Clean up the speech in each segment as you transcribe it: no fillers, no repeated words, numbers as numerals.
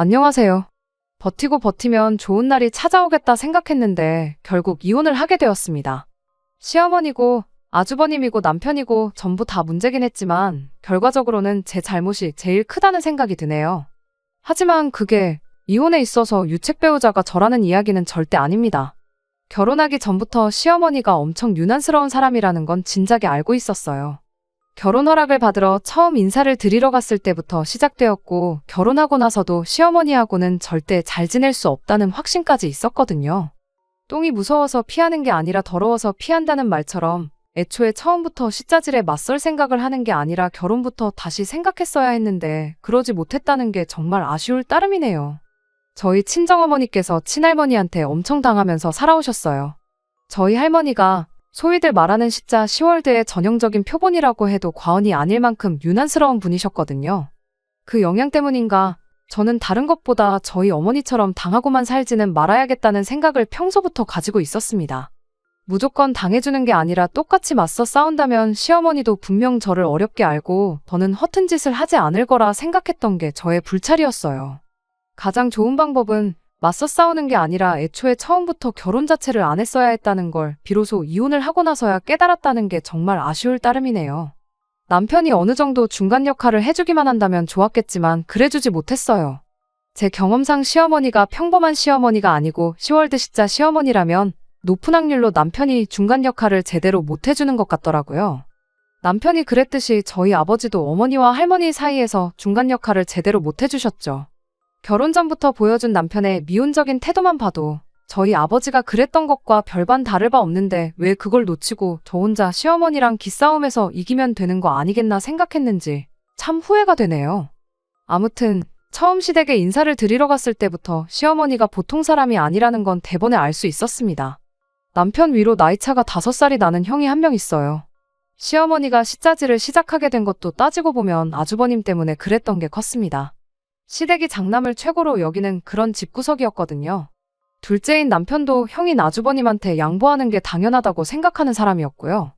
안녕하세요. 버티고 버티면 좋은 날이 찾아오겠다 생각했는데 결국 이혼을 하게 되었습니다. 시어머니고 아주버님이고 남편이고 전부 다 문제긴 했지만 결과적으로는 제 잘못이 제일 크다는 생각이 드네요. 하지만 그게 이혼에 있어서 유책 배우자가 저라는 이야기는 절대 아닙니다. 결혼하기 전부터 시어머니가 엄청 유난스러운 사람이라는 건 진작에 알고 있었어요. 결혼 허락을 받으러 처음 인사를 드리러 갔을 때부터 시작되었고 결혼하고 나서도 시어머니하고는 절대 잘 지낼 수 없다는 확신까지 있었거든요. 똥이 무서워서 피하는 게 아니라 더러워서 피한다는 말처럼 애초에 처음부터 시자질에 맞설 생각을 하는 게 아니라 결혼부터 다시 생각했어야 했는데 그러지 못했다는 게 정말 아쉬울 따름이네요. 저희 친정어머니께서 친할머니한테 엄청 당하면서 살아오셨어요. 저희 할머니가 소위들 말하는 시자 10월드의 전형적인 표본이라고 해도 과언이 아닐 만큼 유난스러운 분이셨거든요. 그 영향 때문인가 저는 다른 것보다 저희 어머니처럼 당하고만 살지는 말아야겠다는 생각을 평소부터 가지고 있었습니다. 무조건 당해주는 게 아니라 똑같이 맞서 싸운다면 시어머니도 분명 저를 어렵게 알고 더는 허튼 짓을 하지 않을 거라 생각했던 게 저의 불찰이었어요. 가장 좋은 방법은 맞서 싸우는 게 아니라 애초에 처음부터 결혼 자체를 안 했어야 했다는 걸 비로소 이혼을 하고 나서야 깨달았다는 게 정말 아쉬울 따름이네요. 남편이 어느 정도 중간 역할을 해주기만 한다면 좋았겠지만 그래주지 못했어요. 제 경험상 시어머니가 평범한 시어머니가 아니고 10월드 시자 시어머니라면 높은 확률로 남편이 중간 역할을 제대로 못해주는 것 같더라고요. 남편이 그랬듯이 저희 아버지도 어머니와 할머니 사이에서 중간 역할을 제대로 못해주셨죠. 결혼 전부터 보여준 남편의 미온적인 태도만 봐도 저희 아버지가 그랬던 것과 별반 다를 바 없는데 왜 그걸 놓치고 저 혼자 시어머니랑 기싸움에서 이기면 되는 거 아니겠나 생각했는지 참 후회가 되네요. 아무튼 처음 시댁에 인사를 드리러 갔을 때부터 시어머니가 보통 사람이 아니라는 건 대번에 알 수 있었습니다. 남편 위로 나이차가 5살이 나는 형이 한 명 있어요. 시어머니가 시자질을 시작하게 된 것도 따지고 보면 아주버님 때문에 그랬던 게 컸습니다. 시댁이 장남을 최고로 여기는 그런 집구석이었거든요. 둘째인 남편도 형인 아주버님한테 양보하는 게 당연하다고 생각하는 사람이었고요.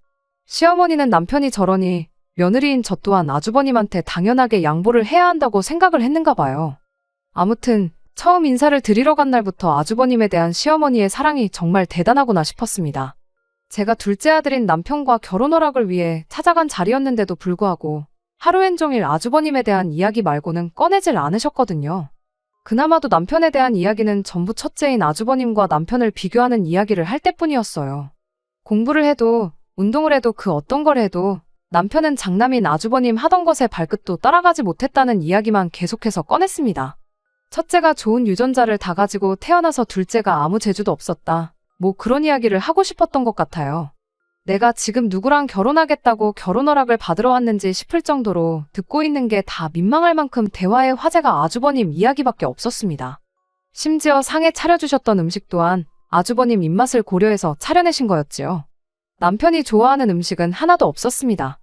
시어머니는 남편이 저러니 며느리인 저 또한 아주버님한테 당연하게 양보를 해야 한다고 생각을 했는가 봐요. 아무튼 처음 인사를 드리러 간 날부터 아주버님에 대한 시어머니의 사랑이 정말 대단하구나 싶었습니다. 제가 둘째 아들인 남편과 결혼 허락을 위해 찾아간 자리였는데도 불구하고 하루엔 종일 아주버님에 대한 이야기 말고는 꺼내질 않으셨거든요. 그나마도 남편에 대한 이야기는 전부 첫째인 아주버님과 남편을 비교하는 이야기를 할 때뿐이었어요. 공부를 해도 운동을 해도 그 어떤 걸 해도 남편은 장남인 아주버님 하던 것에 발끝도 따라가지 못했다는 이야기만 계속해서 꺼냈습니다. 첫째가 좋은 유전자를 다 가지고 태어나서 둘째가 아무 재주도 없었다. 뭐 그런 이야기를 하고 싶었던 것 같아요. 내가 지금 누구랑 결혼하겠다고 결혼 허락을 받으러 왔는지 싶을 정도로 듣고 있는 게 다 민망할 만큼 대화의 화제가 아주버님 이야기밖에 없었습니다. 심지어 상에 차려주셨던 음식 또한 아주버님 입맛을 고려해서 차려내신 거였지요. 남편이 좋아하는 음식은 하나도 없었습니다.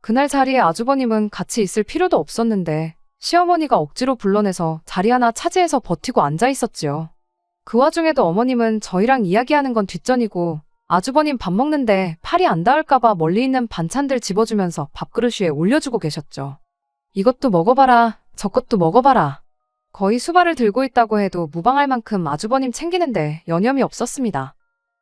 그날 자리에 아주버님은 같이 있을 필요도 없었는데 시어머니가 억지로 불러내서 자리 하나 차지해서 버티고 앉아 있었지요. 그 와중에도 어머님은 저희랑 이야기하는 건 뒷전이고 아주버님 밥 먹는데 팔이 안 닿을까봐 멀리 있는 반찬들 집어주면서 밥그릇 위에 올려주고 계셨죠. 이것도 먹어봐라, 저것도 먹어봐라. 거의 수발을 들고 있다고 해도 무방할 만큼 아주버님 챙기는데 여념이 없었습니다.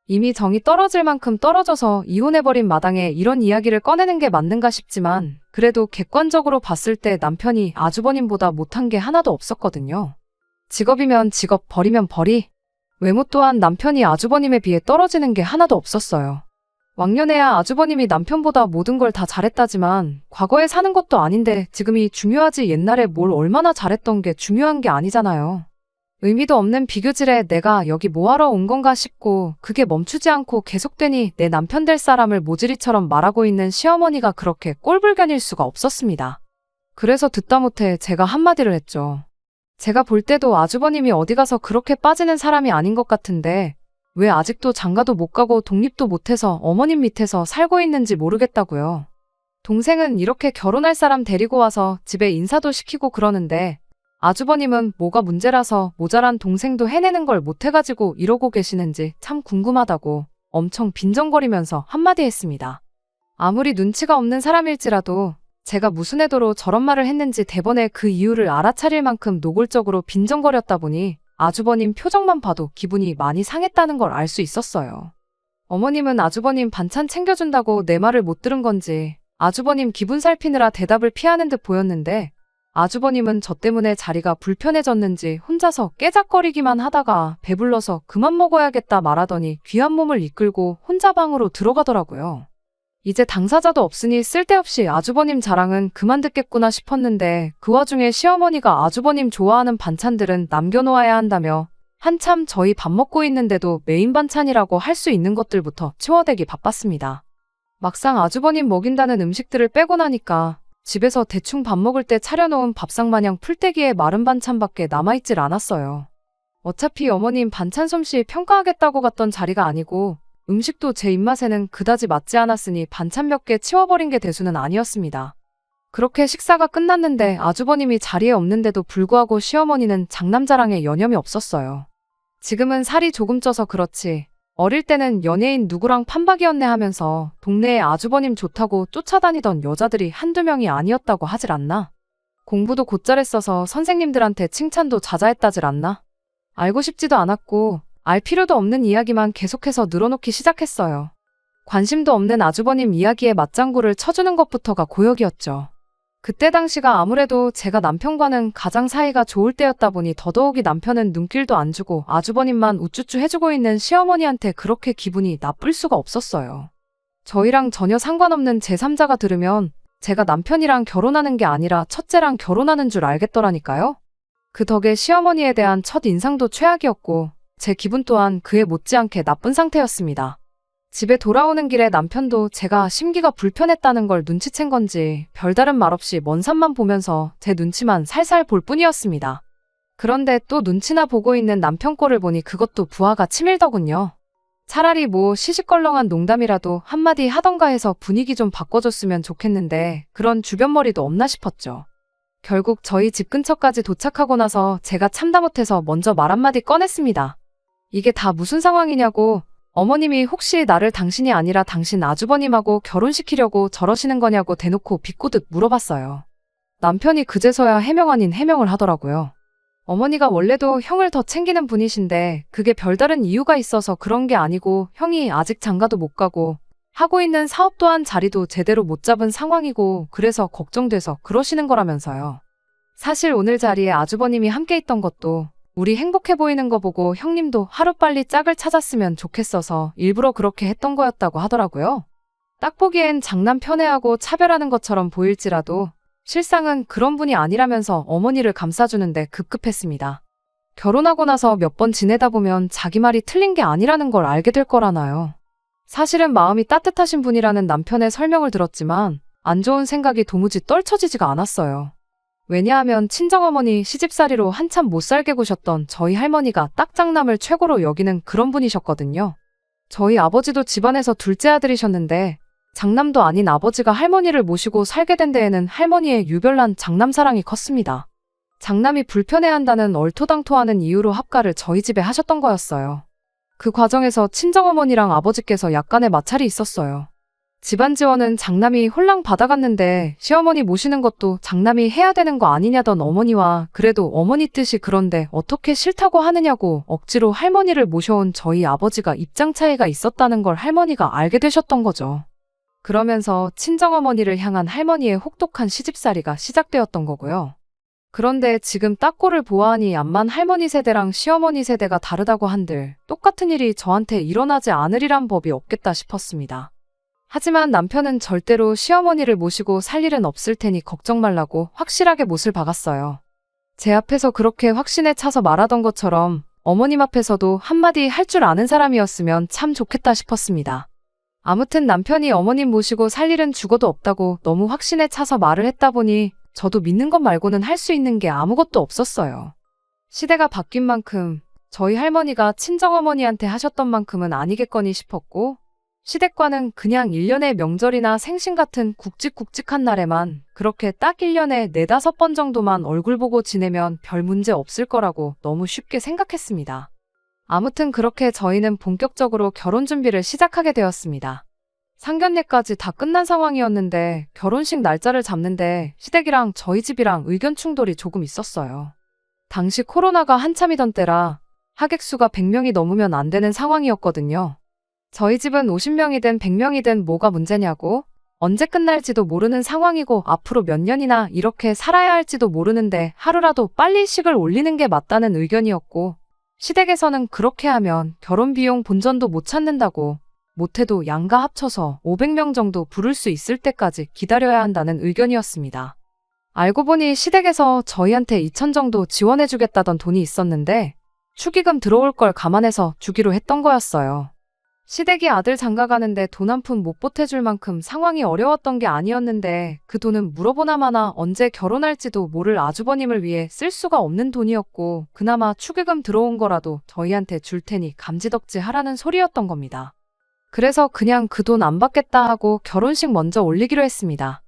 이미 정이 떨어질 만큼 떨어져서 이혼해버린 마당에 이런 이야기를 꺼내는 게 맞는가 싶지만 그래도 객관적으로 봤을 때 남편이 아주버님보다 못한 게 하나도 없었거든요. 직업이면 직업, 벌이면 벌이. 외모 또한 남편이 아주버님에 비해 떨어지는 게 하나도 없었어요. 왕년에야 아주버님이 남편보다 모든 걸 다 잘했다지만 과거에 사는 것도 아닌데 지금이 중요하지 옛날에 뭘 얼마나 잘했던 게 중요한 게 아니잖아요. 의미도 없는 비교질에 내가 여기 뭐하러 온 건가 싶고 그게 멈추지 않고 계속되니 내 남편 될 사람을 모질이처럼 말하고 있는 시어머니가 그렇게 꼴불견일 수가 없었습니다. 그래서 듣다 못해 제가 한마디를 했죠. 제가 볼 때도 아주버님이 어디 가서 그렇게 빠지는 사람이 아닌 것 같은데 왜 아직도 장가도 못 가고 독립도 못해서 어머님 밑에서 살고 있는지 모르겠다고요. 동생은 이렇게 결혼할 사람 데리고 와서 집에 인사도 시키고 그러는데 아주버님은 뭐가 문제라서 모자란 동생도 해내는 걸 못해가지고 이러고 계시는지 참 궁금하다고 엄청 빈정거리면서 한마디 했습니다. 아무리 눈치가 없는 사람일지라도 제가 무슨 애도로 저런 말을 했는지 대번에 그 이유를 알아차릴 만큼 노골적으로 빈정거렸다 보니 아주버님 표정만 봐도 기분이 많이 상했다는 걸 알 수 있었어요. 어머님은 아주버님 반찬 챙겨준다고 내 말을 못 들은 건지 아주버님 기분 살피느라 대답을 피하는 듯 보였는데 아주버님은 저 때문에 자리가 불편해졌는지 혼자서 깨작거리기만 하다가 배불러서 그만 먹어야겠다 말하더니 귀한 몸을 이끌고 혼자 방으로 들어가더라고요. 이제 당사자도 없으니 쓸데없이 아주버님 자랑은 그만 듣겠구나 싶었는데 그 와중에 시어머니가 아주버님 좋아하는 반찬들은 남겨놓아야 한다며 한참 저희 밥 먹고 있는데도 메인 반찬이라고 할 수 있는 것들부터 치워대기 바빴습니다. 막상 아주버님 먹인다는 음식들을 빼고 나니까 집에서 대충 밥 먹을 때 차려놓은 밥상 마냥 풀떼기에 마른 반찬밖에 남아있질 않았어요. 어차피 어머님 반찬 솜씨 평가하겠다고 갔던 자리가 아니고 음식도 제 입맛에는 그다지 맞지 않았으니 반찬 몇 개 치워버린 게 대수는 아니었습니다. 그렇게 식사가 끝났는데 아주버님이 자리에 없는데도 불구하고 시어머니는 장남자랑에 여념이 없었어요. 지금은 살이 조금 쪄서 그렇지 어릴 때는 연예인 누구랑 판박이었네 하면서 동네에 아주버님 좋다고 쫓아다니던 여자들이 한두 명이 아니었다고 하질 않나? 공부도 곧잘 했어서 선생님들한테 칭찬도 자자했다질 않나? 알고 싶지도 않았고 알 필요도 없는 이야기만 계속해서 늘어놓기 시작했어요. 관심도 없는 아주버님 이야기에 맞장구를 쳐주는 것부터가 고역이었죠. 그때 당시가 아무래도 제가 남편과는 가장 사이가 좋을 때였다 보니 더더욱이 남편은 눈길도 안 주고 아주버님만 우쭈쭈 해주고 있는 시어머니한테 그렇게 기분이 나쁠 수가 없었어요. 저희랑 전혀 상관없는 제3자가 들으면 제가 남편이랑 결혼하는 게 아니라 첫째랑 결혼하는 줄 알겠더라니까요. 그 덕에 시어머니에 대한 첫 인상도 최악이었고 제 기분 또한 그에 못지않게 나쁜 상태였습니다. 집에 돌아오는 길에 남편도 제가 심기가 불편했다는 걸 눈치챈 건지 별다른 말 없이 먼 산만 보면서 제 눈치만 살살 볼 뿐이었습니다. 그런데 또 눈치나 보고 있는 남편 꼴을 보니 그것도 부하가 치밀더군요. 차라리 뭐 시시껄렁한 농담이라도 한마디 하던가 해서 분위기 좀 바꿔줬으면 좋겠는데 그런 주변머리도 없나 싶었죠. 결국 저희 집 근처까지 도착하고 나서 제가 참다 못해서 먼저 말 한마디 꺼냈습니다. 이게 다 무슨 상황이냐고, 어머님이 혹시 나를 당신이 아니라 당신 아주버님하고 결혼시키려고 저러시는 거냐고 대놓고 비꼬듯 물어봤어요. 남편이 그제서야 해명 아닌 해명을 하더라고요. 어머니가 원래도 형을 더 챙기는 분이신데 그게 별다른 이유가 있어서 그런 게 아니고 형이 아직 장가도 못 가고 하고 있는 사업 또한 자리도 제대로 못 잡은 상황이고 그래서 걱정돼서 그러시는 거라면서요. 사실 오늘 자리에 아주버님이 함께 있던 것도 우리 행복해 보이는 거 보고 형님도 하루빨리 짝을 찾았으면 좋겠어서 일부러 그렇게 했던 거였다고 하더라고요. 딱 보기엔 장남 편애하고 차별하는 것처럼 보일지라도 실상은 그런 분이 아니라면서 어머니를 감싸주는데 급급했습니다. 결혼하고 나서 몇 번 지내다 보면 자기 말이 틀린 게 아니라는 걸 알게 될 거라나요. 사실은 마음이 따뜻하신 분이라는 남편의 설명을 들었지만 안 좋은 생각이 도무지 떨쳐지지가 않았어요. 왜냐하면 친정어머니 시집살이로 한참 못 살게 구셨던 저희 할머니가 딱 장남을 최고로 여기는 그런 분이셨거든요. 저희 아버지도 집안에서 둘째 아들이셨는데 장남도 아닌 아버지가 할머니를 모시고 살게 된 데에는 할머니의 유별난 장남 사랑이 컸습니다. 장남이 불편해한다는 얼토당토하는 이유로 합가를 저희 집에 하셨던 거였어요. 그 과정에서 친정어머니랑 아버지께서 약간의 마찰이 있었어요. 집안 지원은 장남이 홀랑 받아갔는데 시어머니 모시는 것도 장남이 해야 되는 거 아니냐던 어머니와 그래도 어머니 뜻이 그런데 어떻게 싫다고 하느냐고 억지로 할머니를 모셔온 저희 아버지가 입장 차이가 있었다는 걸 할머니가 알게 되셨던 거죠. 그러면서 친정어머니를 향한 할머니의 혹독한 시집살이가 시작되었던 거고요. 그런데 지금 딱 꼴을 보아하니 암만 할머니 세대랑 시어머니 세대가 다르다고 한들 똑같은 일이 저한테 일어나지 않으리란 법이 없겠다 싶었습니다. 하지만 남편은 절대로 시어머니를 모시고 살 일은 없을 테니 걱정 말라고 확실하게 못을 박았어요. 제 앞에서 그렇게 확신에 차서 말하던 것처럼 어머님 앞에서도 한마디 할 줄 아는 사람이었으면 참 좋겠다 싶었습니다. 아무튼 남편이 어머님 모시고 살 일은 죽어도 없다고 너무 확신에 차서 말을 했다 보니 저도 믿는 것 말고는 할 수 있는 게 아무것도 없었어요. 시대가 바뀐 만큼 저희 할머니가 친정어머니한테 하셨던 만큼은 아니겠거니 싶었고 시댁과는 그냥 1년의 명절이나 생신 같은 굵직굵직한 날에만 그렇게 딱 1년에 4-5번 정도만 얼굴 보고 지내면 별 문제 없을 거라고 너무 쉽게 생각했습니다. 아무튼 그렇게 저희는 본격적으로 결혼 준비를 시작하게 되었습니다. 상견례까지 다 끝난 상황이었는데 결혼식 날짜를 잡는데 시댁이랑 저희 집이랑 의견 충돌이 조금 있었어요. 당시 코로나가 한참이던 때라 하객 수가 100명이 넘으면 안 되는 상황이었거든요. 저희 집은 50명이든 100명이든 뭐가 문제냐고, 언제 끝날지도 모르는 상황이고 앞으로 몇 년이나 이렇게 살아야 할지도 모르는데 하루라도 빨리 식을 올리는 게 맞다는 의견이었고, 시댁에서는 그렇게 하면 결혼 비용 본전도 못 찾는다고, 못해도 양가 합쳐서 500명 정도 부를 수 있을 때까지 기다려야 한다는 의견이었습니다. 알고 보니 시댁에서 저희한테 2천 정도 지원해주겠다던 돈이 있었는데 축의금 들어올 걸 감안해서 주기로 했던 거였어요. 시댁이 아들 장가 가는데 돈 한 푼 못 보태줄 만큼 상황이 어려웠던 게 아니었는데 그 돈은 물어보나마나 언제 결혼할지도 모를 아주버님을 위해 쓸 수가 없는 돈이었고, 그나마 축의금 들어온 거라도 저희한테 줄 테니 감지덕지 하라는 소리였던 겁니다. 그래서 그냥 그 돈 안 받겠다 하고 결혼식 먼저 올리기로 했습니다.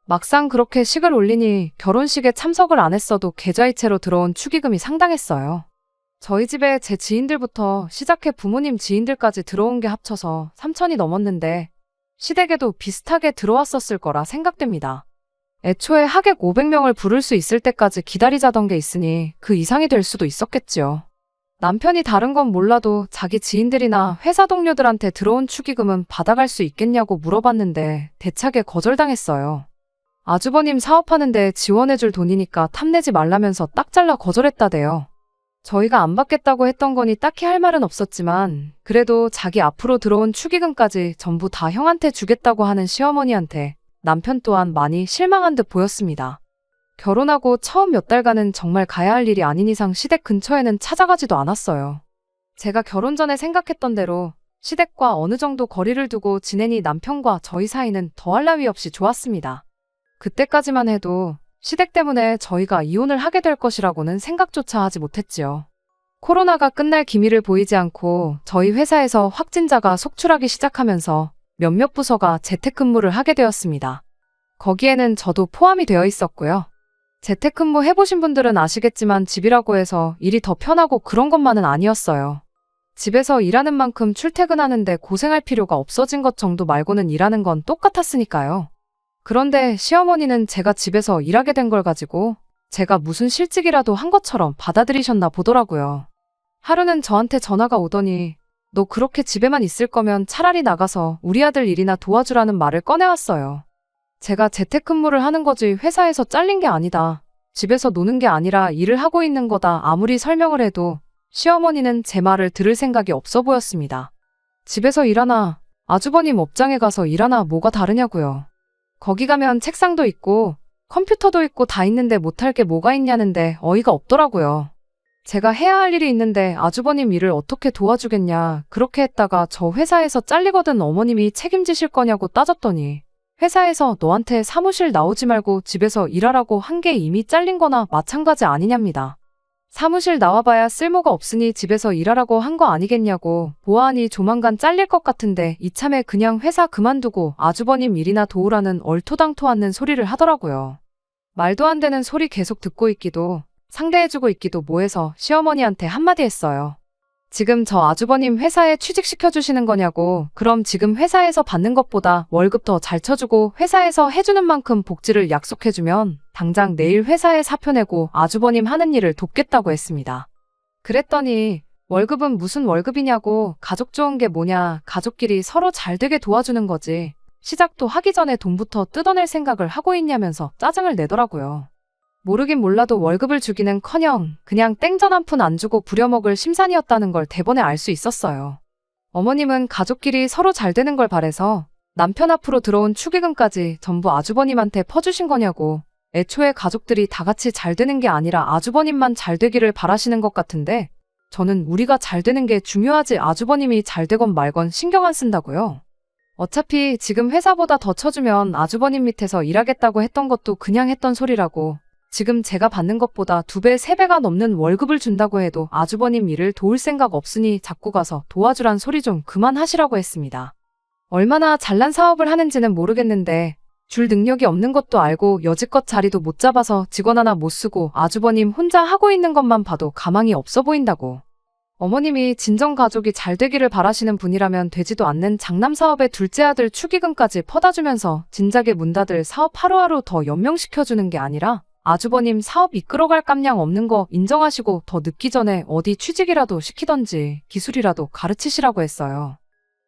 막상 그렇게 식을 올리니 결혼식에 참석을 안 했어도 계좌이체로 들어온 축의금이 상당했어요. 저희 집에 제 지인들부터 시작해 부모님 지인들까지 들어온 게 합쳐서 3천이 넘었는데 시댁에도 비슷하게 들어왔었을 거라 생각됩니다. 애초에 하객 500명을 부를 수 있을 때까지 기다리자던 게 있으니 그 이상이 될 수도 있었겠지요. 남편이 다른 건 몰라도 자기 지인들이나 회사 동료들한테 들어온 축의금은 받아갈 수 있겠냐고 물어봤는데 대차게 거절당했어요. 아주버님 사업하는데 지원해줄 돈이니까 탐내지 말라면서 딱 잘라 거절했다대요. 저희가 안 받겠다고 했던 거니 딱히 할 말은 없었지만 그래도 자기 앞으로 들어온 축의금까지 전부 다 형한테 주겠다고 하는 시어머니한테 남편 또한 많이 실망한 듯 보였습니다. 결혼하고 처음 몇 달간은 정말 가야 할 일이 아닌 이상 시댁 근처에는 찾아가지도 않았어요. 제가 결혼 전에 생각했던 대로 시댁과 어느 정도 거리를 두고 지내니 남편과 저희 사이는 더할 나위 없이 좋았습니다. 그때까지만 해도 시댁 때문에 저희가 이혼을 하게 될 것이라고는 생각조차 하지 못했지요. 코로나가 끝날 기미를 보이지 않고 저희 회사에서 확진자가 속출하기 시작하면서 몇몇 부서가 재택근무를 하게 되었습니다. 거기에는 저도 포함이 되어 있었고요. 재택근무 해보신 분들은 아시겠지만 집이라고 해서 일이 더 편하고 그런 것만은 아니었어요. 집에서 일하는 만큼 출퇴근하는데 고생할 필요가 없어진 것 정도 말고는 일하는 건 똑같았으니까요. 그런데 시어머니는 제가 집에서 일하게 된 걸 가지고 제가 무슨 실직이라도 한 것처럼 받아들이셨나 보더라고요. 하루는 저한테 전화가 오더니 너 그렇게 집에만 있을 거면 차라리 나가서 우리 아들 일이나 도와주라는 말을 꺼내왔어요. 제가 재택근무를 하는 거지 회사에서 잘린 게 아니다. 집에서 노는 게 아니라 일을 하고 있는 거다. 아무리 설명을 해도 시어머니는 제 말을 들을 생각이 없어 보였습니다. 집에서 일하나 아주버님 업장에 가서 일하나 뭐가 다르냐고요. 거기 가면 책상도 있고 컴퓨터도 있고 다 있는데 못할 게 뭐가 있냐는데 어이가 없더라고요. 제가 해야 할 일이 있는데 아주버님 일을 어떻게 도와주겠냐. 그렇게 했다가 저 회사에서 잘리거든 어머님이 책임지실 거냐고 따졌더니 회사에서 너한테 사무실 나오지 말고 집에서 일하라고 한 게 이미 잘린 거나 마찬가지 아니냐입니다. 사무실 나와봐야 쓸모가 없으니 집에서 일하라고 한 거 아니겠냐고. 보아하니 조만간 잘릴 것 같은데 이참에 그냥 회사 그만두고 아주버님 일이나 도우라는 얼토당토 않는 소리를 하더라고요. 말도 안 되는 소리 계속 듣고 있기도 상대해주고 있기도 뭐해서 시어머니한테 한마디 했어요. 지금 저 아주버님 회사에 취직시켜주시는 거냐고. 그럼 지금 회사에서 받는 것보다 월급 더 잘 쳐주고 회사에서 해주는 만큼 복지를 약속해주면 당장 내일 회사에 사표 내고 아주버님 하는 일을 돕겠다고 했습니다. 그랬더니 월급은 무슨 월급이냐고. 가족 좋은 게 뭐냐. 가족끼리 서로 잘 되게 도와주는 거지. 시작도 하기 전에 돈부터 뜯어낼 생각을 하고 있냐면서 짜증을 내더라고요. 모르긴 몰라도 월급을 주기는커녕 그냥 땡전 한 푼 안 주고 부려먹을 심산이었다는 걸 대번에 알 수 있었어요. 어머님은 가족끼리 서로 잘 되는 걸 바래서 남편 앞으로 들어온 축의금까지 전부 아주버님한테 퍼주신 거냐고. 애초에 가족들이 다 같이 잘 되는 게 아니라 아주버님만 잘 되기를 바라시는 것 같은데 저는 우리가 잘 되는 게 중요하지 아주버님이 잘 되건 말건 신경 안 쓴다고요. 어차피 지금 회사보다 더 쳐주면 아주버님 밑에서 일하겠다고 했던 것도 그냥 했던 소리라고. 지금 제가 받는 것보다 2배, 3배가 넘는 월급을 준다고 해도 아주버님 일을 도울 생각 없으니 자꾸 가서 도와주란 소리 좀 그만하시라고 했습니다. 얼마나 잘난 사업을 하는지는 모르겠는데 줄 능력이 없는 것도 알고 여지껏 자리도 못 잡아서 직원 하나 못 쓰고 아주버님 혼자 하고 있는 것만 봐도 가망이 없어 보인다고. 어머님이 진정 가족이 잘 되기를 바라시는 분이라면 되지도 않는 장남 사업에 둘째 아들 축의금까지 퍼다 주면서 진작에 문 닫을 사업 하루하루 더 연명시켜주는 게 아니라 아주버님 사업 이끌어갈 깜냥 없는 거 인정하시고 더 늦기 전에 어디 취직이라도 시키던지 기술이라도 가르치시라고 했어요.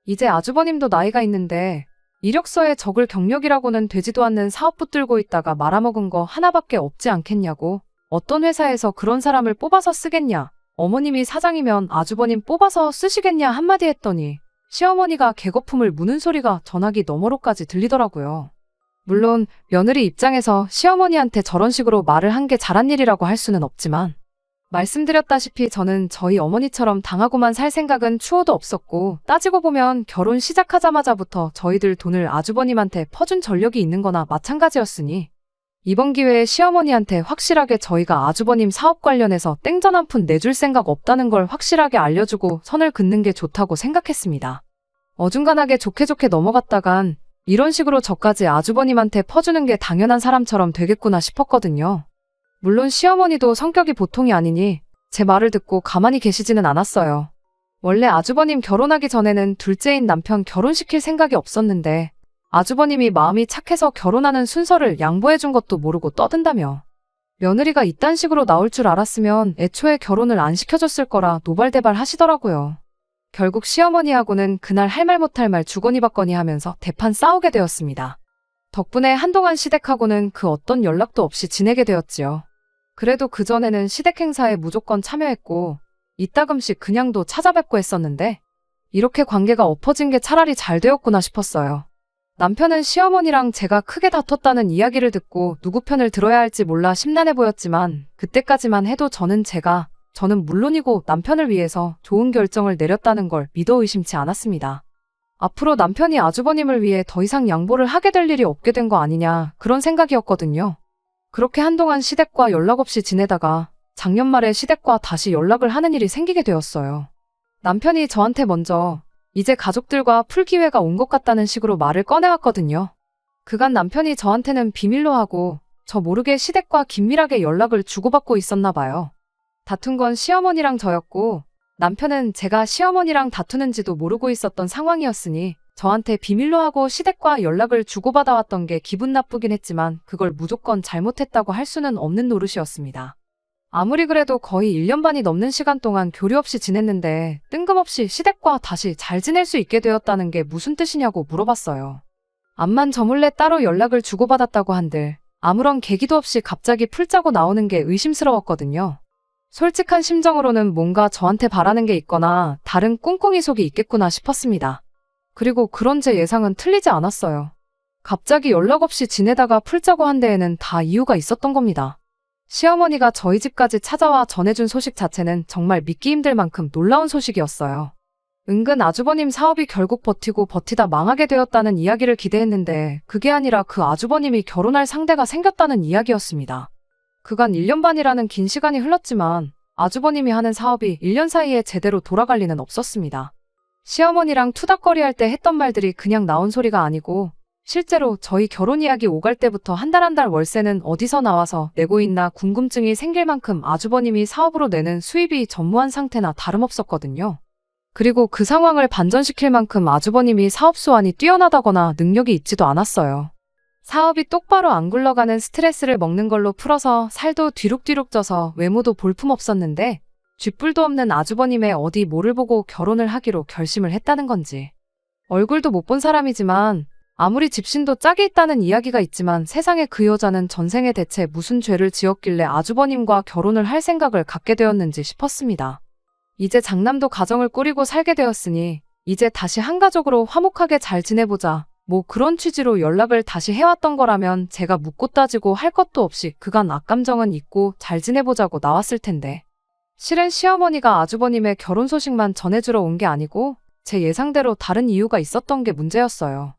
이제 아주버님도 나이가 있는데 이력서에 적을 경력이라고는 되지도 않는 사업 붙들고 있다가 말아먹은 거 하나밖에 없지 않겠냐고. 어떤 회사에서 그런 사람을 뽑아서 쓰겠냐. 어머님이 사장이면 아주버님 뽑아서 쓰시겠냐 한마디 했더니 시어머니가 개거품을 무는 소리가 전화기 너머로까지 들리더라고요. 물론 며느리 입장에서 시어머니한테 저런 식으로 말을 한 게 잘한 일이라고 할 수는 없지만 말씀드렸다시피 저는 저희 어머니처럼 당하고만 살 생각은 추호도 없었고 따지고 보면 결혼 시작하자마자부터 저희들 돈을 아주버님한테 퍼준 전력이 있는 거나 마찬가지였으니 이번 기회에 시어머니한테 확실하게 저희가 아주버님 사업 관련해서 땡전 한 푼 내줄 생각 없다는 걸 확실하게 알려주고 선을 긋는 게 좋다고 생각했습니다. 어중간하게 좋게 넘어갔다간 이런 식으로 저까지 아주버님한테 퍼주는 게 당연한 사람처럼 되겠구나 싶었거든요. 물론 시어머니도 성격이 보통이 아니니 제 말을 듣고 가만히 계시지는 않았어요. 원래 아주버님 결혼하기 전에는 둘째인 남편 결혼시킬 생각이 없었는데 아주버님이 마음이 착해서 결혼하는 순서를 양보해준 것도 모르고 떠든다며. 며느리가 이딴 식으로 나올 줄 알았으면 애초에 결혼을 안 시켜줬을 거라 노발대발 하시더라고요. 결국 시어머니하고는 그날 할 말 못할 말 주거니 받거니 하면서 대판 싸우게 되었습니다. 덕분에 한동안 시댁하고는 그 어떤 연락도 없이 지내게 되었지요. 그래도 그전에는 시댁 행사에 무조건 참여했고 이따금씩 그냥도 찾아뵙고 했었는데 이렇게 관계가 엎어진 게 차라리 잘 되었구나 싶었어요. 남편은 시어머니랑 제가 크게 다퉜다는 이야기를 듣고 누구 편을 들어야 할지 몰라 심란해 보였지만 그때까지만 해도 저는 물론이고 남편을 위해서 좋은 결정을 내렸다는 걸 믿어 의심치 않았습니다. 앞으로 남편이 아주버님을 위해 더 이상 양보를 하게 될 일이 없게 된 거 아니냐 그런 생각이었거든요. 그렇게 한동안 시댁과 연락 없이 지내다가 작년 말에 시댁과 다시 연락을 하는 일이 생기게 되었어요. 남편이 저한테 먼저 이제 가족들과 풀 기회가 온 것 같다는 식으로 말을 꺼내왔거든요. 그간 남편이 저한테는 비밀로 하고 저 모르게 시댁과 긴밀하게 연락을 주고받고 있었나 봐요. 다툰 건 시어머니랑 저였고 남편은 제가 시어머니랑 다투는지도 모르고 있었던 상황이었으니 저한테 비밀로 하고 시댁과 연락을 주고받아왔던 게 기분 나쁘긴 했지만 그걸 무조건 잘못했다고 할 수는 없는 노릇이었습니다. 아무리 그래도 거의 1년 반이 넘는 시간 동안 교류 없이 지냈는데 뜬금없이 시댁과 다시 잘 지낼 수 있게 되었다는 게 무슨 뜻이냐고 물어봤어요. 암만 저 몰래 따로 연락을 주고받았다고 한들 아무런 계기도 없이 갑자기 풀자고 나오는 게 의심스러웠거든요. 솔직한 심정으로는 뭔가 저한테 바라는 게 있거나 다른 꿍꿍이 속이 있겠구나 싶었습니다. 그리고 그런 제 예상은 틀리지 않았어요. 갑자기 연락 없이 지내다가 풀자고 한 데에는 다 이유가 있었던 겁니다. 시어머니가 저희 집까지 찾아와 전해준 소식 자체는 정말 믿기 힘들 만큼 놀라운 소식이었어요. 은근 아주버님 사업이 결국 버티다 망하게 되었다는 이야기를 기대했는데 그게 아니라 그 아주버님이 결혼할 상대가 생겼다는 이야기였습니다. 그간 1년 반이라는 긴 시간이 흘렀지만 아주버님이 하는 사업이 1년 사이에 제대로 돌아갈 리는 없었습니다. 시어머니랑 투닥거리할 때 했던 말들이 그냥 나온 소리가 아니고 실제로 저희 결혼 이야기 오갈 때부터 한 달 월세는 어디서 나와서 내고 있나 궁금증이 생길 만큼 아주버님이 사업으로 내는 수입이 전무한 상태나 다름없었거든요. 그리고 그 상황을 반전시킬 만큼 아주버님이 사업 수완이 뛰어나다거나 능력이 있지도 않았어요. 사업이 똑바로 안 굴러가는 스트레스를 먹는 걸로 풀어서 살도 뒤룩뒤룩 쪄서 외모도 볼품없었는데 쥐뿔도 없는 아주버님의 어디 뭐를 보고 결혼을 하기로 결심을 했다는 건지. 얼굴도 못 본 사람이지만 아무리 집신도 짝이 있다는 이야기가 있지만 세상에 그 여자는 전생에 대체 무슨 죄를 지었길래 아주버님과 결혼을 할 생각을 갖게 되었는지 싶었습니다. 이제 장남도 가정을 꾸리고 살게 되었으니 이제 다시 한가족으로 화목하게 잘 지내보자. 뭐 그런 취지로 연락을 다시 해왔던 거라면 제가 묻고 따지고 할 것도 없이 그간 악감정은 잊고 잘 지내보자고 나왔을 텐데. 실은 시어머니가 아주버님의 결혼 소식만 전해주러 온 게 아니고 제 예상대로 다른 이유가 있었던 게 문제였어요.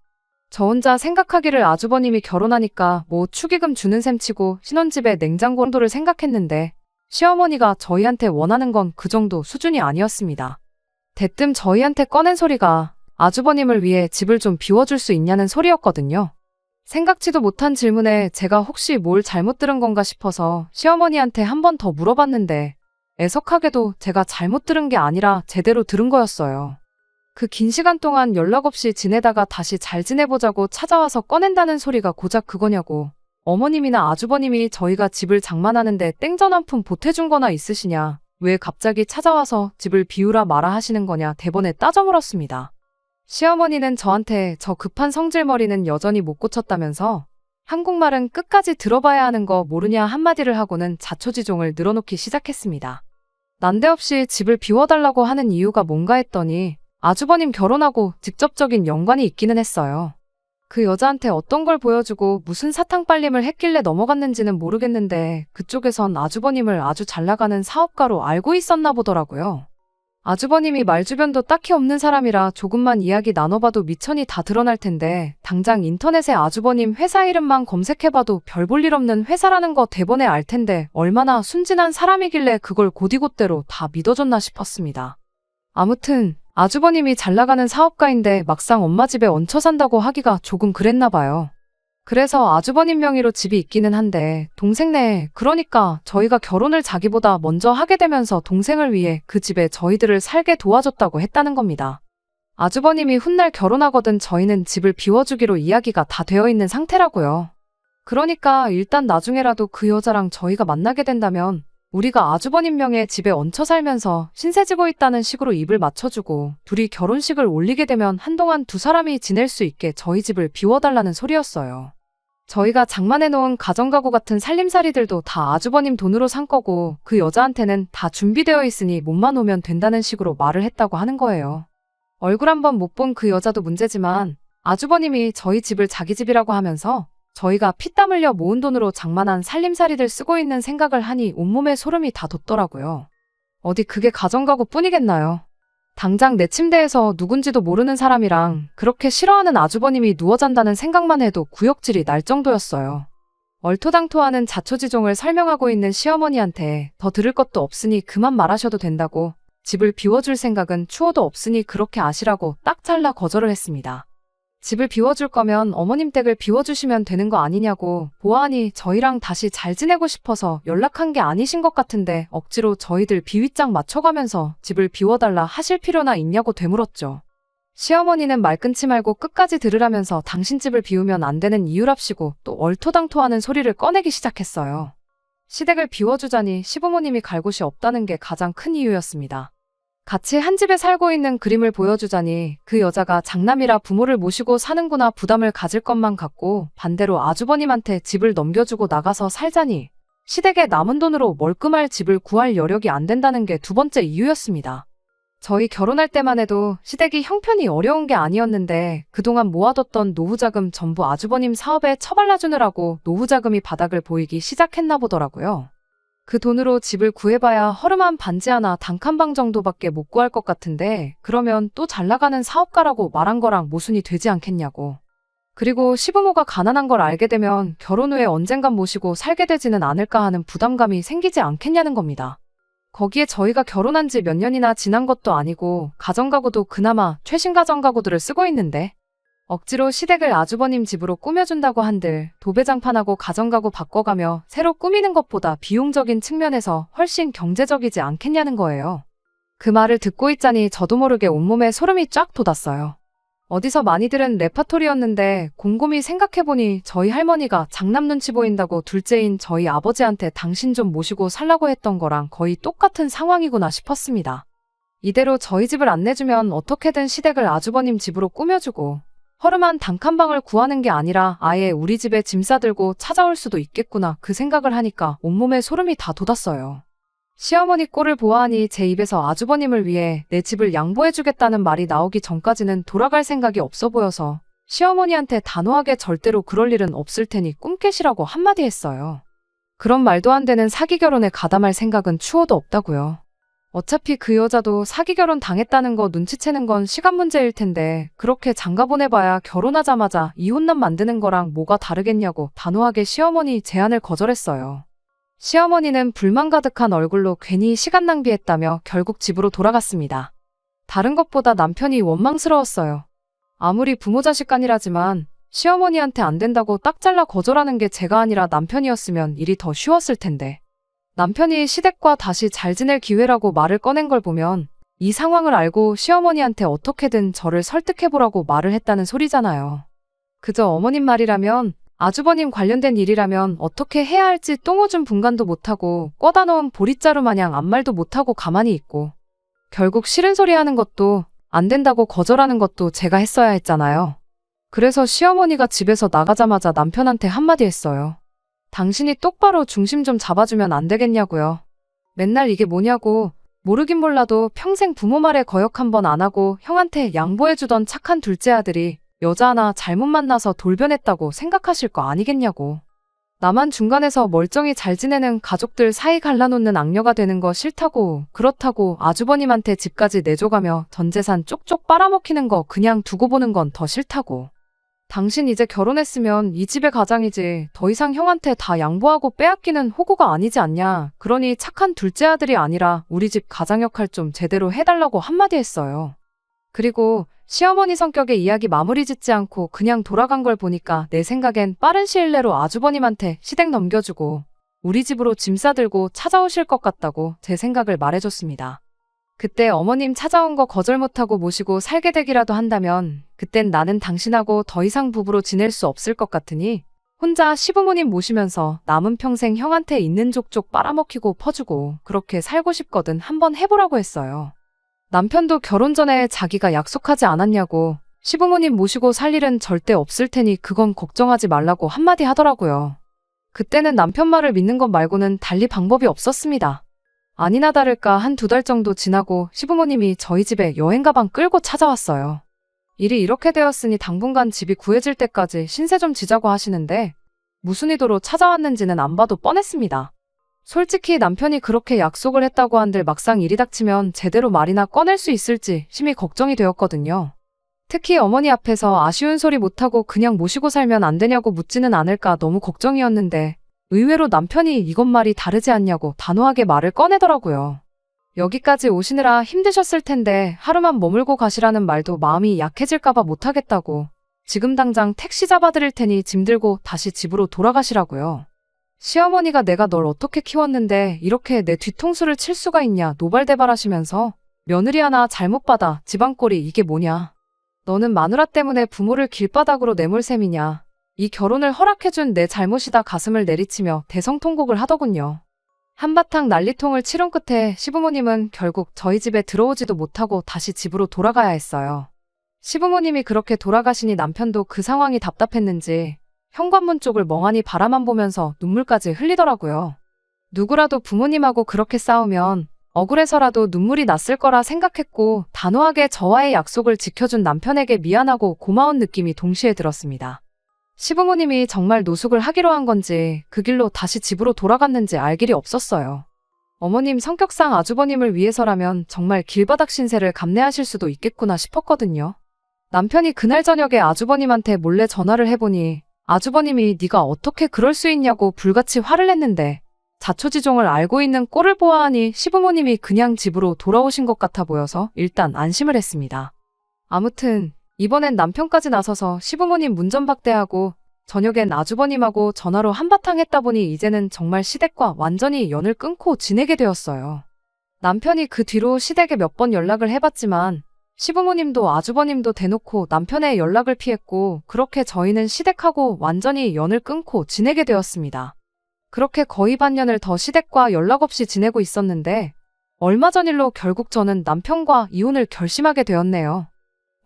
저 혼자 생각하기를 아주버님이 결혼하니까 뭐 축의금 주는 셈 치고 신혼집에 냉장고 정도를 생각했는데 시어머니가 저희한테 원하는 건 그 정도 수준이 아니었습니다. 대뜸 저희한테 꺼낸 소리가 아주버님을 위해 집을 좀 비워줄 수 있냐는 소리였거든요. 생각지도 못한 질문에 제가 혹시 뭘 잘못 들은 건가 싶어서 시어머니한테 한 번 더 물어봤는데 애석하게도 제가 잘못 들은 게 아니라 제대로 들은 거였어요. 그 긴 시간 동안 연락 없이 지내다가 다시 잘 지내보자고 찾아와서 꺼낸다는 소리가 고작 그거냐고. 어머님이나 아주버님이 저희가 집을 장만하는데 땡전 한 푼 보태준 거나 있으시냐, 왜 갑자기 찾아와서 집을 비우라 마라 하시는 거냐 대번에 따져 물었습니다. 시어머니는 저한테 저 급한 성질머리는 여전히 못 고쳤다면서 한국말은 끝까지 들어봐야 하는 거 모르냐 한마디를 하고는 자초지종을 늘어놓기 시작했습니다. 난데없이 집을 비워달라고 하는 이유가 뭔가 했더니 아주버님 결혼하고 직접적인 연관이 있기는 했어요. 그 여자한테 어떤 걸 보여주고 무슨 사탕 빨림을 했길래 넘어갔는지는 모르겠는데 그쪽에선 아주버님을 아주 잘나가는 사업가로 알고 있었나 보더라고요. 아주버님이 말주변도 딱히 없는 사람이라 조금만 이야기 나눠봐도 미천이 다 드러날 텐데 당장 인터넷에 아주버님 회사 이름만 검색해봐도 별 볼 일 없는 회사라는 거 대번에 알 텐데 얼마나 순진한 사람이길래 그걸 곧이곧대로 다 믿어줬나 싶었습니다. 아무튼 아주버님이 잘나가는 사업가인데 막상 엄마 집에 얹혀 산다고 하기가 조금 그랬나 봐요. 그래서 아주버님 명의로 집이 있기는 한데 동생네, 그러니까 저희가 결혼을 자기보다 먼저 하게 되면서 동생을 위해 그 집에 저희들을 살게 도와줬다고 했다는 겁니다. 아주버님이 훗날 결혼하거든 저희는 집을 비워주기로 이야기가 다 되어 있는 상태라고요. 그러니까 일단 나중에라도 그 여자랑 저희가 만나게 된다면 우리가 아주버님 명의 집에 얹혀 살면서 신세 지고 있다는 식으로 입을 맞춰주고 둘이 결혼식을 올리게 되면 한동안 두 사람이 지낼 수 있게 저희 집을 비워달라는 소리였어요. 저희가 장만해놓은 가정가구 같은 살림살이들도 다 아주버님 돈으로 산 거고 그 여자한테는 다 준비되어 있으니 몸만 오면 된다는 식으로 말을 했다고 하는 거예요. 얼굴 한번 못 본 그 여자도 문제지만 아주버님이 저희 집을 자기 집이라고 하면서 저희가 피땀 흘려 모은 돈으로 장만한 살림살이들 쓰고 있는 생각을 하니 온몸에 소름이 다 돋더라고요. 어디 그게 가정가구 뿐이겠나요? 당장 내 침대에서 누군지도 모르는 사람이랑 그렇게 싫어하는 아주버님이 누워 잔다는 생각만 해도 구역질이 날 정도였어요. 얼토당토하는 자초지종을 설명하고 있는 시어머니한테 더 들을 것도 없으니 그만 말하셔도 된다고, 집을 비워줄 생각은 추호도 없으니 그렇게 아시라고 딱 잘라 거절을 했습니다. 집을 비워줄 거면 어머님 댁을 비워주시면 되는 거 아니냐고 보아하니 저희랑 다시 잘 지내고 싶어서 연락한 게 아니신 것 같은데 억지로 저희들 비윗장 맞춰가면서 집을 비워달라 하실 필요나 있냐고 되물었죠. 시어머니는 말 끊지 말고 끝까지 들으라면서 당신 집을 비우면 안 되는 이유랍시고 또 얼토당토하는 소리를 꺼내기 시작했어요. 시댁을 비워주자니 시부모님이 갈 곳이 없다는 게 가장 큰 이유였습니다. 같이 한 집에 살고 있는 그림을 보여주자니 그 여자가 장남이라 부모를 모시고 사는구나 부담을 가질 것만 같고 반대로 아주버님한테 집을 넘겨주고 나가서 살자니 시댁에 남은 돈으로 멀끔할 집을 구할 여력이 안 된다는 게 두 번째 이유였습니다. 저희 결혼할 때만 해도 시댁이 형편이 어려운 게 아니었는데 그동안 모아뒀던 노후자금 전부 아주버님 사업에 처발라주느라고 노후자금이 바닥을 보이기 시작했나 보더라고요. 그 돈으로 집을 구해봐야 허름한 반지 하나 단칸방 정도밖에 못 구할 것 같은데 그러면 또 잘나가는 사업가라고 말한 거랑 모순이 되지 않겠냐고. 그리고 시부모가 가난한 걸 알게 되면 결혼 후에 언젠간 모시고 살게 되지는 않을까 하는 부담감이 생기지 않겠냐는 겁니다. 거기에 저희가 결혼한 지 몇 년이나 지난 것도 아니고 가정가구도 그나마 최신 가정가구들을 쓰고 있는데 억지로 시댁을 아주버님 집으로 꾸며준다고 한들 도배장판하고 가정가구 바꿔가며 새로 꾸미는 것보다 비용적인 측면에서 훨씬 경제적이지 않겠냐는 거예요. 그 말을 듣고 있자니 저도 모르게 온몸에 소름이 쫙 돋았어요. 어디서 많이 들은 레파토리였는데 곰곰이 생각해보니 저희 할머니가 장남 눈치 보인다고 둘째인 저희 아버지한테 당신 좀 모시고 살라고 했던 거랑 거의 똑같은 상황이구나 싶었습니다. 이대로 저희 집을 안 내주면 어떻게든 시댁을 아주버님 집으로 꾸며주고 허름한 단칸방을 구하는 게 아니라 아예 우리 집에 짐 싸들고 찾아올 수도 있겠구나 그 생각을 하니까 온몸에 소름이 다 돋았어요. 시어머니 꼴을 보아하니 제 입에서 아주버님을 위해 내 집을 양보해주겠다는 말이 나오기 전까지는 돌아갈 생각이 없어 보여서 시어머니한테 단호하게 절대로 그럴 일은 없을 테니 꿈깨시라고 한마디 했어요. 그런 말도 안 되는 사기 결혼에 가담할 생각은 추호도 없다고요. 어차피 그 여자도 사기 결혼 당했다는 거 눈치채는 건 시간 문제일 텐데 그렇게 장가 보내봐야 결혼하자마자 이혼남 만드는 거랑 뭐가 다르겠냐고 단호하게 시어머니 제안을 거절했어요. 시어머니는 불만 가득한 얼굴로 괜히 시간 낭비했다며 결국 집으로 돌아갔습니다. 다른 것보다 남편이 원망스러웠어요. 아무리 부모 자식 간이라지만 시어머니한테 안 된다고 딱 잘라 거절하는 게 제가 아니라 남편이었으면 일이 더 쉬웠을 텐데. 남편이 시댁과 다시 잘 지낼 기회라고 말을 꺼낸 걸 보면 이 상황을 알고 시어머니한테 어떻게든 저를 설득해보라고 말을 했다는 소리잖아요. 그저 어머님 말이라면, 아주버님 관련된 일이라면 어떻게 해야 할지 똥오줌 분간도 못하고 꿔다 놓은 보릿자루 마냥 아무 말도 못하고 가만히 있고, 결국 싫은 소리 하는 것도 안 된다고 거절하는 것도 제가 했어야 했잖아요. 그래서 시어머니가 집에서 나가자마자 남편한테 한마디 했어요. 당신이 똑바로 중심 좀 잡아주면 안 되겠냐고요. 맨날 이게 뭐냐고, 모르긴 몰라도 평생 부모 말에 거역 한 번 안 하고 형한테 양보해주던 착한 둘째 아들이 여자 하나 잘못 만나서 돌변했다고 생각하실 거 아니겠냐고. 나만 중간에서 멀쩡히 잘 지내는 가족들 사이 갈라놓는 악녀가 되는 거 싫다고, 그렇다고 아주버님한테 집까지 내줘가며 전 재산 쪽쪽 빨아먹히는 거 그냥 두고 보는 건 더 싫다고. 당신 이제 결혼했으면 이 집의 가장이지 더 이상 형한테 다 양보하고 빼앗기는 호구가 아니지 않냐. 그러니 착한 둘째 아들이 아니라 우리 집 가장 역할 좀 제대로 해달라고 한마디 했어요. 그리고 시어머니 성격에 이야기 마무리 짓지 않고 그냥 돌아간 걸 보니까 내 생각엔 빠른 시일 내로 아주버님한테 시댁 넘겨주고 우리 집으로 짐 싸들고 찾아오실 것 같다고 제 생각을 말해줬습니다. 그때 어머님 찾아온 거 거절 못하고 모시고 살게 되기라도 한다면 그땐 나는 당신하고 더 이상 부부로 지낼 수 없을 것 같으니 혼자 시부모님 모시면서 남은 평생 형한테 있는 족족 빨아먹히고 퍼주고 그렇게 살고 싶거든 한번 해보라고 했어요. 남편도 결혼 전에 자기가 약속하지 않았냐고, 시부모님 모시고 살 일은 절대 없을 테니 그건 걱정하지 말라고 한마디 하더라고요. 그때는 남편 말을 믿는 것 말고는 달리 방법이 없었습니다. 아니나 다를까 한 2달 정도 지나고 시부모님이 저희 집에 여행 가방 끌고 찾아왔어요. 일이 이렇게 되었으니 당분간 집이 구해질 때까지 신세 좀 지자고 하시는데 무슨 의도로 찾아왔는지는 안 봐도 뻔했습니다. 솔직히 남편이 그렇게 약속을 했다고 한들 막상 일이 닥치면 제대로 말이나 꺼낼 수 있을지 심히 걱정이 되었거든요. 특히 어머니 앞에서 아쉬운 소리 못하고 그냥 모시고 살면 안 되냐고 묻지는 않을까 너무 걱정이었는데 의외로 남편이 이것 말이 다르지 않냐고 단호하게 말을 꺼내더라고요. 여기까지 오시느라 힘드셨을 텐데 하루만 머물고 가시라는 말도 마음이 약해질까봐 못하겠다고, 지금 당장 택시 잡아드릴 테니 짐 들고 다시 집으로 돌아가시라고요. 시어머니가 내가 널 어떻게 키웠는데 이렇게 내 뒤통수를 칠 수가 있냐 노발대발하시면서 며느리 하나 잘못 받아 집안꼴이 이게 뭐냐. 너는 마누라 때문에 부모를 길바닥으로 내몰 셈이냐. 이 결혼을 허락해준 내 잘못이다 가슴을 내리치며 대성통곡을 하더군요. 한바탕 난리통을 치른 끝에 시부모님은 결국 저희 집에 들어오지도 못하고 다시 집으로 돌아가야 했어요. 시부모님이 그렇게 돌아가시니 남편도 그 상황이 답답했는지 현관문 쪽을 멍하니 바라만 보면서 눈물까지 흘리더라고요. 누구라도 부모님하고 그렇게 싸우면 억울해서라도 눈물이 났을 거라 생각했고 단호하게 저와의 약속을 지켜준 남편에게 미안하고 고마운 느낌이 동시에 들었습니다. 시부모님이 정말 노숙을 하기로 한 건지 그 길로 다시 집으로 돌아갔는지 알 길이 없었어요. 어머님 성격상 아주버님을 위해서라면 정말 길바닥 신세를 감내하실 수도 있겠구나 싶었거든요. 남편이 그날 저녁에 아주버님한테 몰래 전화를 해보니 아주버님이 네가 어떻게 그럴 수 있냐고 불같이 화를 냈는데 자초지종을 알고 있는 꼴을 보아하니 시부모님이 그냥 집으로 돌아오신 것 같아 보여서 일단 안심을 했습니다. 아무튼 이번엔 남편까지 나서서 시부모님 문전박대하고 저녁엔 아주버님하고 전화로 한바탕 했다 보니 이제는 정말 시댁과 완전히 연을 끊고 지내게 되었어요. 남편이 그 뒤로 시댁에 몇 번 연락을 해봤지만 시부모님도 아주버님도 대놓고 남편의 연락을 피했고 그렇게 저희는 시댁하고 완전히 연을 끊고 지내게 되었습니다. 그렇게 거의 반년을 더 시댁과 연락 없이 지내고 있었는데 얼마 전 일로 결국 저는 남편과 이혼을 결심하게 되었네요.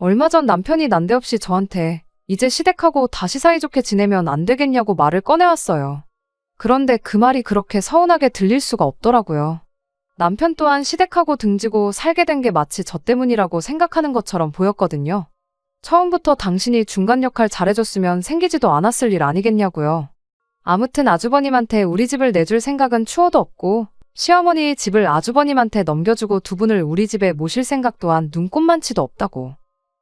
얼마 전 남편이 난데없이 저한테 이제 시댁하고 다시 사이좋게 지내면 안 되겠냐고 말을 꺼내왔어요. 그런데 그 말이 그렇게 서운하게 들릴 수가 없더라고요. 남편 또한 시댁하고 등지고 살게 된 게 마치 저 때문이라고 생각하는 것처럼 보였거든요. 처음부터 당신이 중간 역할 잘해줬으면 생기지도 않았을 일 아니겠냐고요. 아무튼 아주버님한테 우리 집을 내줄 생각은 추호도 없고 시어머니의 집을 아주버님한테 넘겨주고 두 분을 우리 집에 모실 생각 또한 눈꼽만치도 없다고.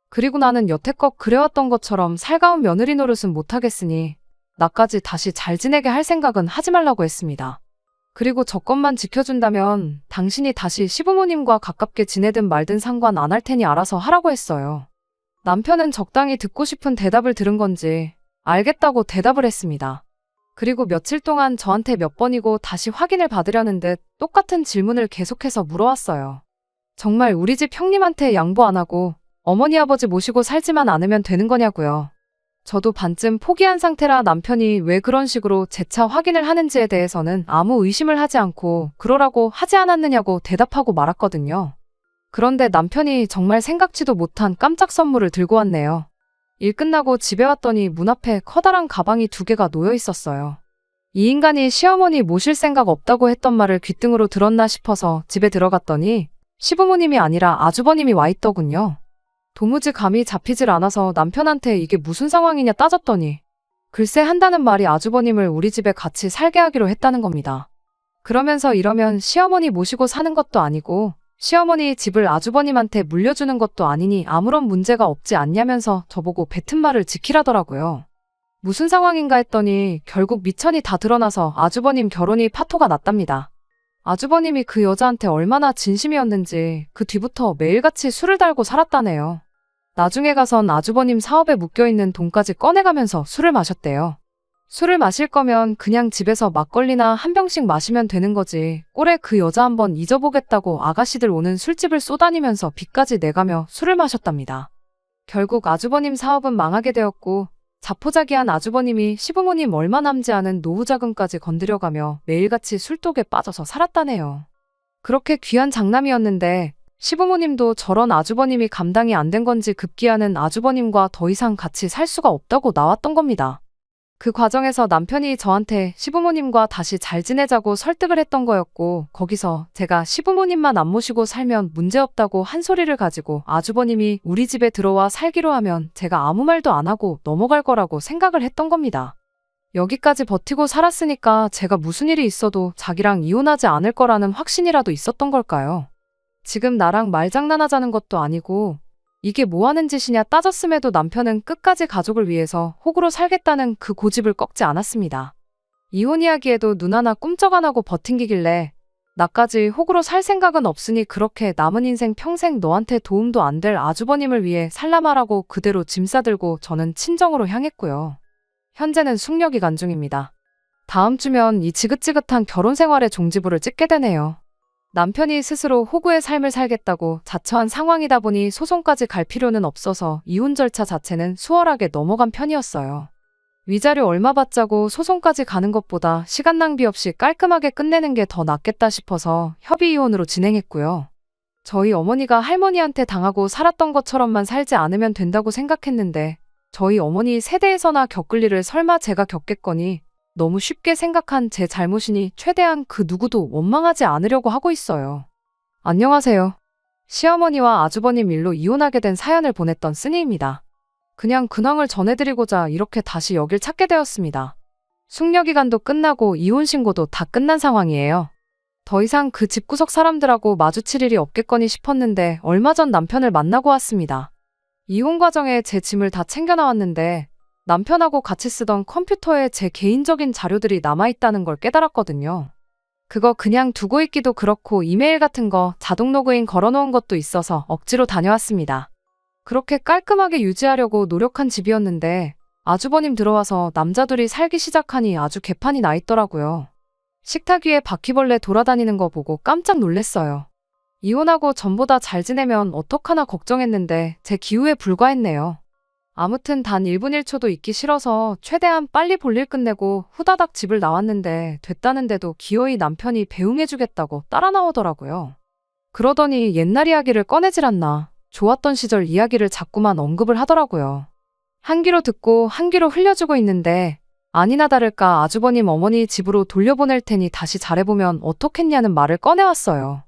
그리고 나는 여태껏 그래왔던 것처럼 살가운 며느리 노릇은 못하겠으니 나까지 다시 잘 지내게 할 생각은 하지 말라고 했습니다. 그리고 저 것만 지켜준다면 당신이 다시 시부모님과 가깝게 지내든 말든 상관 안 할 테니 알아서 하라고 했어요. 남편은 적당히 듣고 싶은 대답을 들은 건지 알겠다고 대답을 했습니다. 그리고 며칠 동안 저한테 몇 번이고 다시 확인을 받으려는 듯 똑같은 질문을 계속해서 물어왔어요. 정말 우리 집 형님한테 양보 안 하고 어머니 아버지 모시고 살지만 않으면 되는 거냐고요. 저도 반쯤 포기한 상태라 남편이 왜 그런 식으로 재차 확인을 하는지에 대해서는 아무 의심을 하지 않고 그러라고 하지 않았느냐고 대답하고 말았거든요. 그런데 남편이 정말 생각지도 못한 깜짝 선물을 들고 왔네요. 일 끝나고 집에 왔더니 문 앞에 커다란 가방이 2개가 놓여 있었어요. 이 인간이 시어머니 모실 생각 없다고 했던 말을 귓등으로 들었나 싶어서 집에 들어갔더니 시부모님이 아니라 아주버님이 와 있더군요. 도무지 감이 잡히질 않아서 남편한테 이게 무슨 상황이냐 따졌더니 글쎄 한다는 말이 아주버님을 우리 집에 같이 살게 하기로 했다는 겁니다. 그러면서 이러면 시어머니 모시고 사는 것도 아니고 시어머니 집을 아주버님한테 물려주는 것도 아니니 아무런 문제가 없지 않냐면서 저보고 뱉은 말을 지키라더라고요. 무슨 상황인가 했더니 결국 미천이 다 드러나서 아주버님 결혼이 파토가 났답니다. 아주버님이 그 여자한테 얼마나 진심이었는지 그 뒤부터 매일같이 술을 달고 살았다네요. 나중에 가선 아주버님 사업에 묶여있는 돈까지 꺼내가면서 술을 마셨대요. 술을 마실 거면 그냥 집에서 막걸리나 한 병씩 마시면 되는 거지. 꼴에 그 여자 한번 잊어보겠다고 아가씨들 오는 술집을 쏘다니면서 빚까지 내가며 술을 마셨답니다. 결국 아주버님 사업은 망하게 되었고 자포자기한 아주버님이 시부모님 얼마 남지 않은 노후 자금까지 건드려가며 매일같이 술독에 빠져서 살았다네요. 그렇게 귀한 장남이었는데 시부모님도 저런 아주버님이 감당이 안 된 건지 급기야는 아주버님과 더 이상 같이 살 수가 없다고 나왔던 겁니다. 그 과정에서 남편이 저한테 시부모님과 다시 잘 지내자고 설득을 했던 거였고 거기서 제가 시부모님만 안 모시고 살면 문제없다고 한 소리를 가지고 아주버님이 우리 집에 들어와 살기로 하면 제가 아무 말도 안 하고 넘어갈 거라고 생각을 했던 겁니다. 여기까지 버티고 살았으니까 제가 무슨 일이 있어도 자기랑 이혼하지 않을 거라는 확신이라도 있었던 걸까요? 지금 나랑 말장난하자는 것도 아니고 이게 뭐 하는 짓이냐 따졌음에도 남편은 끝까지 가족을 위해서 호구로 살겠다는 그 고집을 꺾지 않았습니다. 이혼 이야기에도 눈 하나 꿈쩍 안 하고 버팅기길래 나까지 호구로 살 생각은 없으니 그렇게 남은 인생 평생 너한테 도움도 안 될 아주버님을 위해 살라마라고 그대로 짐 싸들고 저는 친정으로 향했고요. 현재는 숙려기간 중입니다. 다음 주면 이 지긋지긋한 결혼 생활의 종지부를 찍게 되네요. 남편이 스스로 호구의 삶을 살겠다고 자처한 상황이다 보니 소송까지 갈 필요는 없어서 이혼 절차 자체는 수월하게 넘어간 편이었어요. 위자료 얼마 받자고 소송까지 가는 것보다 시간 낭비 없이 깔끔하게 끝내는 게 더 낫겠다 싶어서 협의 이혼으로 진행했고요. 저희 어머니가 할머니한테 당하고 살았던 것처럼만 살지 않으면 된다고 생각했는데 저희 어머니 세대에서나 겪을 일을 설마 제가 겪겠거니 너무 쉽게 생각한 제 잘못이니 최대한 그 누구도 원망하지 않으려고 하고 있어요. 안녕하세요. 시어머니와 아주버님 일로 이혼하게 된 사연을 보냈던 쓰니입니다. 그냥 근황을 전해드리고자 이렇게 다시 여길 찾게 되었습니다. 숙려기간도 끝나고 이혼 신고도 다 끝난 상황이에요. 더 이상 그 집구석 사람들하고 마주칠 일이 없겠거니 싶었는데 얼마 전 남편을 만나고 왔습니다. 이혼 과정에 제 짐을 다 챙겨 나왔는데 남편하고 같이 쓰던 컴퓨터에 제 개인적인 자료들이 남아있다는 걸 깨달았거든요. 그거 그냥 두고 있기도 그렇고 이메일 같은 거 자동 로그인 걸어놓은 것도 있어서 억지로 다녀왔습니다. 그렇게 깔끔하게 유지하려고 노력한 집이었는데 아주버님 들어와서 남자들이 살기 시작하니 아주 개판이 나 있더라고요. 식탁 위에 바퀴벌레 돌아다니는 거 보고 깜짝 놀랐어요. 이혼하고 전보다 잘 지내면 어떡하나 걱정했는데 제 기우에 불과했네요. 아무튼 단 1분 1초도 있기 싫어서 최대한 빨리 볼일 끝내고 후다닥 집을 나왔는데 됐다는데도 기어이 남편이 배웅해주겠다고 따라 나오더라고요. 그러더니 옛날 이야기를 꺼내질 않나 좋았던 시절 이야기를 자꾸만 언급을 하더라고요. 한 귀로 듣고 한 귀로 흘려주고 있는데 아니나 다를까 아주버님 어머니 집으로 돌려보낼 테니 다시 잘해보면 어떻겠냐는 말을 꺼내왔어요.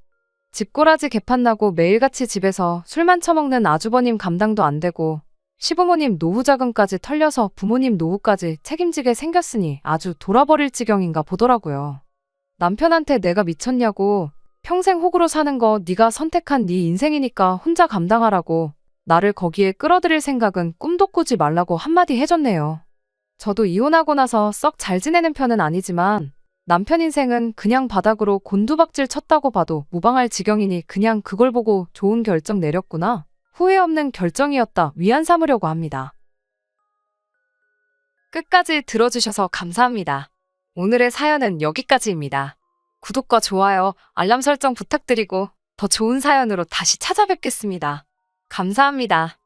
집꼬라지 개판나고 매일같이 집에서 술만 처먹는 아주버님 감당도 안 되고 시부모님 노후 자금까지 털려서 부모님 노후까지 책임지게 생겼으니 아주 돌아버릴 지경인가 보더라고요. 남편한테 내가 미쳤냐고 평생 호구로 사는 거 네가 선택한 네 인생이니까 혼자 감당하라고 나를 거기에 끌어들일 생각은 꿈도 꾸지 말라고 한마디 해줬네요. 저도 이혼하고 나서 썩 잘 지내는 편은 아니지만 남편 인생은 그냥 바닥으로 곤두박질 쳤다고 봐도 무방할 지경이니 그냥 그걸 보고 좋은 결정 내렸구나. 후회 없는 결정이었다 위안 삼으려고 합니다. 끝까지 들어주셔서 감사합니다. 오늘의 사연은 여기까지입니다. 구독과 좋아요, 알람 설정 부탁드리고 더 좋은 사연으로 다시 찾아뵙겠습니다. 감사합니다.